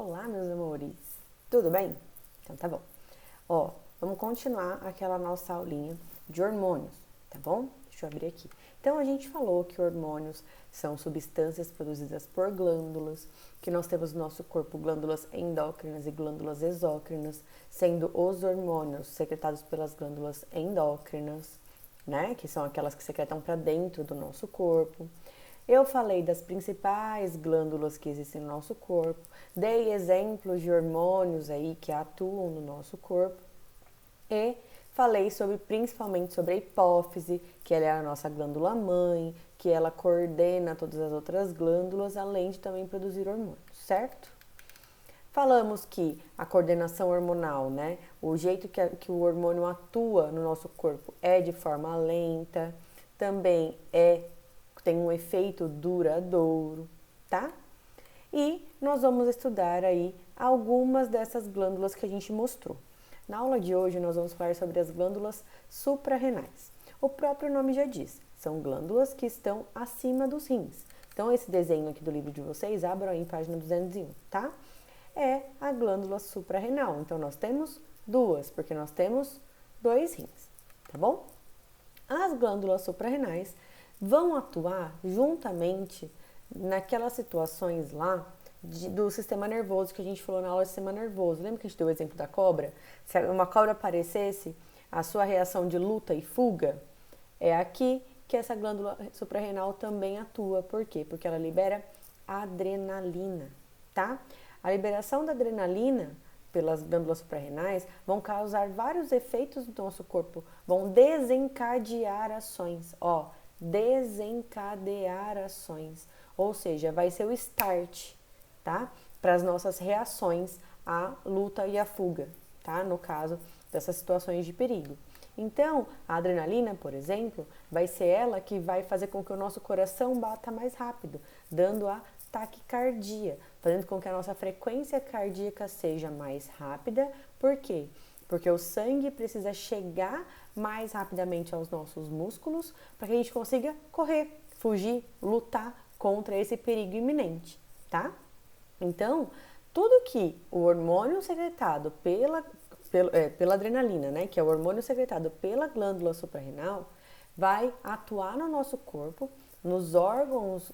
Olá, meus amores. Tudo bem? Então tá bom. Ó, vamos continuar aquela nossa aulinha de hormônios, tá bom? Deixa eu abrir aqui. Então a gente falou que hormônios são substâncias produzidas por glândulas, que nós temos no nosso corpo glândulas endócrinas e glândulas exócrinas, sendo os hormônios secretados pelas glândulas endócrinas, né? Que são aquelas que secretam para dentro do nosso corpo. Eu falei das principais glândulas que existem no nosso corpo, dei exemplos de hormônios aí que atuam no nosso corpo e falei principalmente sobre a hipófise, que ela é a nossa glândula mãe, que ela coordena todas as outras glândulas, além de também produzir hormônios, certo? Falamos que a coordenação hormonal, né, o jeito que o hormônio atua no nosso corpo é de forma lenta, também tem um efeito duradouro, tá? E nós vamos estudar aí algumas dessas glândulas que a gente mostrou. Na aula de hoje nós vamos falar sobre as glândulas suprarrenais. O próprio nome já diz, são glândulas que estão acima dos rins. Então esse desenho aqui do livro de vocês, abram aí em página 201, tá? É a glândula suprarrenal. Então nós temos duas, porque nós temos dois rins, tá bom? As glândulas suprarrenais vão atuar juntamente naquelas situações lá do sistema nervoso que a gente falou na aula de sistema nervoso. Lembra que a gente deu o exemplo da cobra? Se uma cobra aparecesse, a sua reação de luta e fuga é aqui que essa glândula suprarrenal também atua. Por quê? Porque ela libera adrenalina, tá? A liberação da adrenalina pelas glândulas suprarrenais vão causar vários efeitos no nosso corpo, vão desencadear ações, desencadear ações, ou seja, vai ser o start, tá? Para as nossas reações à luta e à fuga, tá? No caso dessas situações de perigo. Então, a adrenalina, por exemplo, vai ser ela que vai fazer com que o nosso coração bata mais rápido, dando a taquicardia, fazendo com que a nossa frequência cardíaca seja mais rápida. Por quê? Porque o sangue precisa chegar mais rapidamente aos nossos músculos para que a gente consiga correr, fugir, lutar contra esse perigo iminente, tá? Então, tudo que o hormônio secretado pela adrenalina, né, que é o hormônio secretado pela glândula suprarrenal, vai atuar no nosso corpo, nos órgãos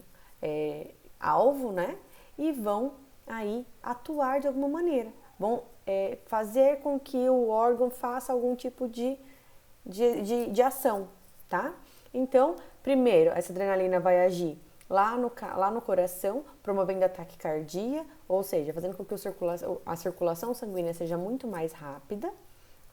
alvo, né, e vão aí atuar de alguma maneira, vão fazer com que o órgão faça algum tipo de ação, tá? Então, primeiro, essa adrenalina vai agir lá no coração, promovendo a taquicardia, ou seja, fazendo com que a circulação sanguínea seja muito mais rápida,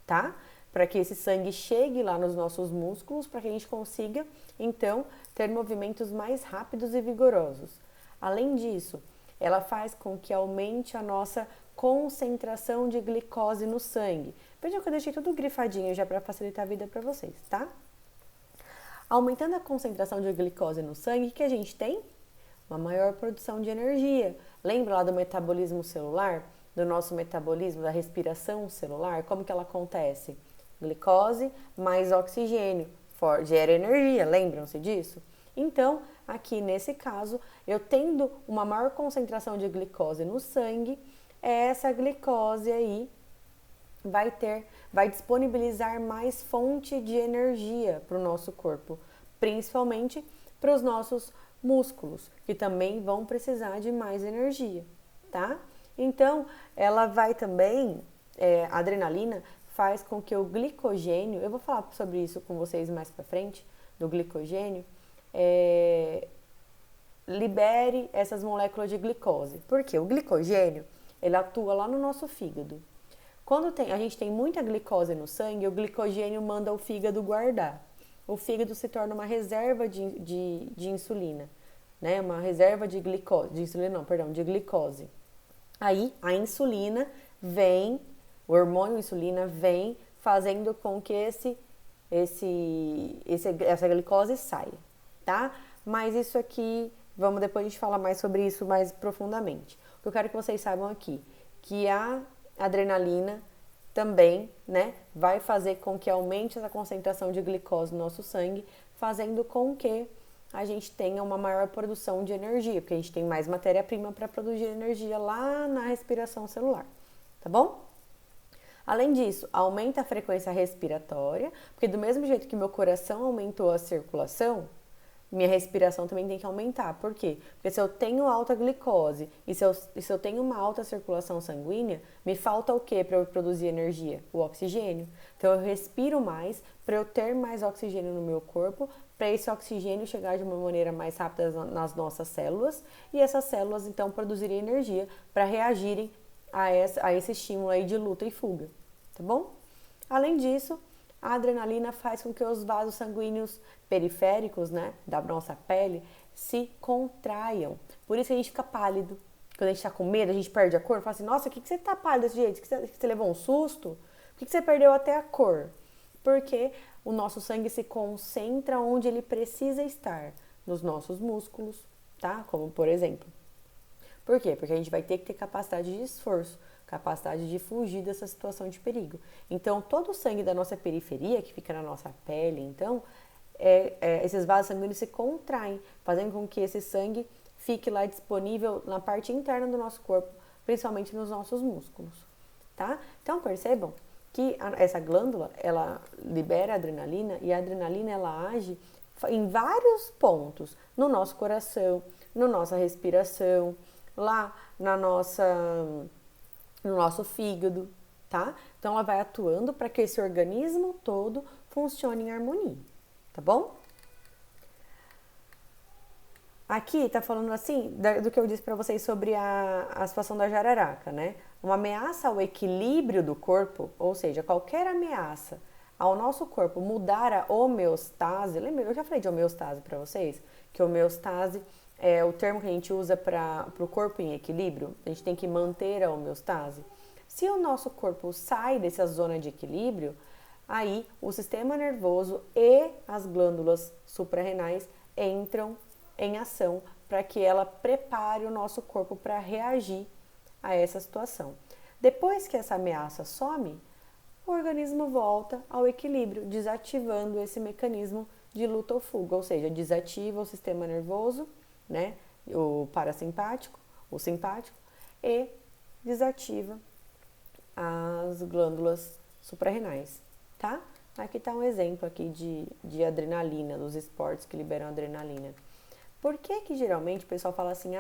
tá? Para que esse sangue chegue lá nos nossos músculos, para que a gente consiga, então, ter movimentos mais rápidos e vigorosos. Além disso, ela faz com que aumente a nossa concentração de glicose no sangue. Vejam que eu deixei tudo grifadinho já para facilitar a vida para vocês, tá? Aumentando a concentração de glicose no sangue, que a gente tem? Uma maior produção de energia. Lembra lá do metabolismo celular? Do nosso metabolismo, da respiração celular? Como que ela acontece? Glicose mais oxigênio gera energia, lembram-se disso? Então, aqui nesse caso, eu tendo uma maior concentração de glicose no sangue, essa glicose aí vai disponibilizar mais fonte de energia para o nosso corpo, principalmente para os nossos músculos, que também vão precisar de mais energia, tá? Então, ela vai também, a adrenalina faz com que o glicogênio, eu vou falar sobre isso com vocês mais para frente, do glicogênio, libere essas moléculas de glicose. Porque o glicogênio, ele atua lá no nosso fígado. Quando a gente tem muita glicose no sangue, o glicogênio manda o fígado guardar. O fígado se torna uma reserva de insulina, né? Uma reserva de glicose. Aí a insulina vem, o hormônio insulina vem fazendo com que essa glicose saia, tá? Mas isso aqui, depois a gente falar mais sobre isso mais profundamente. O que eu quero que vocês saibam aqui, que a adrenalina também, né, vai fazer com que aumente essa concentração de glicose no nosso sangue, fazendo com que a gente tenha uma maior produção de energia, porque a gente tem mais matéria-prima para produzir energia lá na respiração celular, tá bom? Além disso, aumenta a frequência respiratória, porque do mesmo jeito que meu coração aumentou a circulação, minha respiração também tem que aumentar. Por quê? Porque se eu tenho alta glicose e se eu tenho uma alta circulação sanguínea, me falta o que para eu produzir energia? O oxigênio. Então eu respiro mais para eu ter mais oxigênio no meu corpo, para esse oxigênio chegar de uma maneira mais rápida nas nossas células e essas células então produzirem energia para reagirem a esse estímulo aí de luta e fuga, tá bom? Além disso, a adrenalina faz com que os vasos sanguíneos periféricos, né, da nossa pele, se contraiam. Por isso que a gente fica pálido. Quando a gente tá com medo, a gente perde a cor. Fala assim, nossa, o que você tá pálido desse jeito? Você levou um susto? Por que você perdeu até a cor? Porque o nosso sangue se concentra onde ele precisa estar, nos nossos músculos, tá? Como por exemplo. Por quê? Porque a gente vai ter que ter capacidade de esforço, capacidade de fugir dessa situação de perigo. Então, todo o sangue da nossa periferia, que fica na nossa pele, então, esses vasos sanguíneos se contraem, fazendo com que esse sangue fique lá disponível na parte interna do nosso corpo, principalmente nos nossos músculos, tá? Então, percebam que essa glândula, ela libera adrenalina e a adrenalina, ela age em vários pontos, no nosso coração, na nossa respiração, lá no nosso fígado, tá? Então ela vai atuando para que esse organismo todo funcione em harmonia, tá bom? Aqui tá falando assim do que eu disse para vocês sobre a situação da jararaca, né? Uma ameaça ao equilíbrio do corpo, ou seja, qualquer ameaça ao nosso corpo mudar a homeostase. Lembra? Eu já falei de homeostase para vocês, que homeostase é o termo que a gente usa para o corpo em equilíbrio. A gente tem que manter a homeostase. Se o nosso corpo sai dessa zona de equilíbrio, aí o sistema nervoso e as glândulas suprarrenais entram em ação para que ela prepare o nosso corpo para reagir a essa situação. Depois que essa ameaça some, o organismo volta ao equilíbrio, desativando esse mecanismo de luta ou fuga, ou seja, desativa o sistema nervoso, né, o parasimpático, o simpático, e desativa as glândulas suprarrenais, tá? Aqui está um exemplo aqui de adrenalina, dos esportes que liberam adrenalina. Por que que geralmente o pessoal fala assim,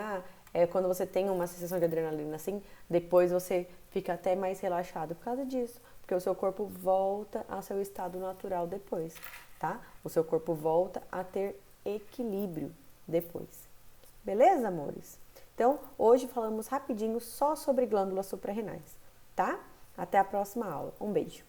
quando você tem uma sensação de adrenalina assim, depois você fica até mais relaxado? Por causa disso, porque o seu corpo volta ao seu estado natural depois, tá? O seu corpo volta a ter equilíbrio depois. Beleza, amores? Então, hoje falamos rapidinho só sobre glândulas suprarrenais, tá? Até a próxima aula. Um beijo!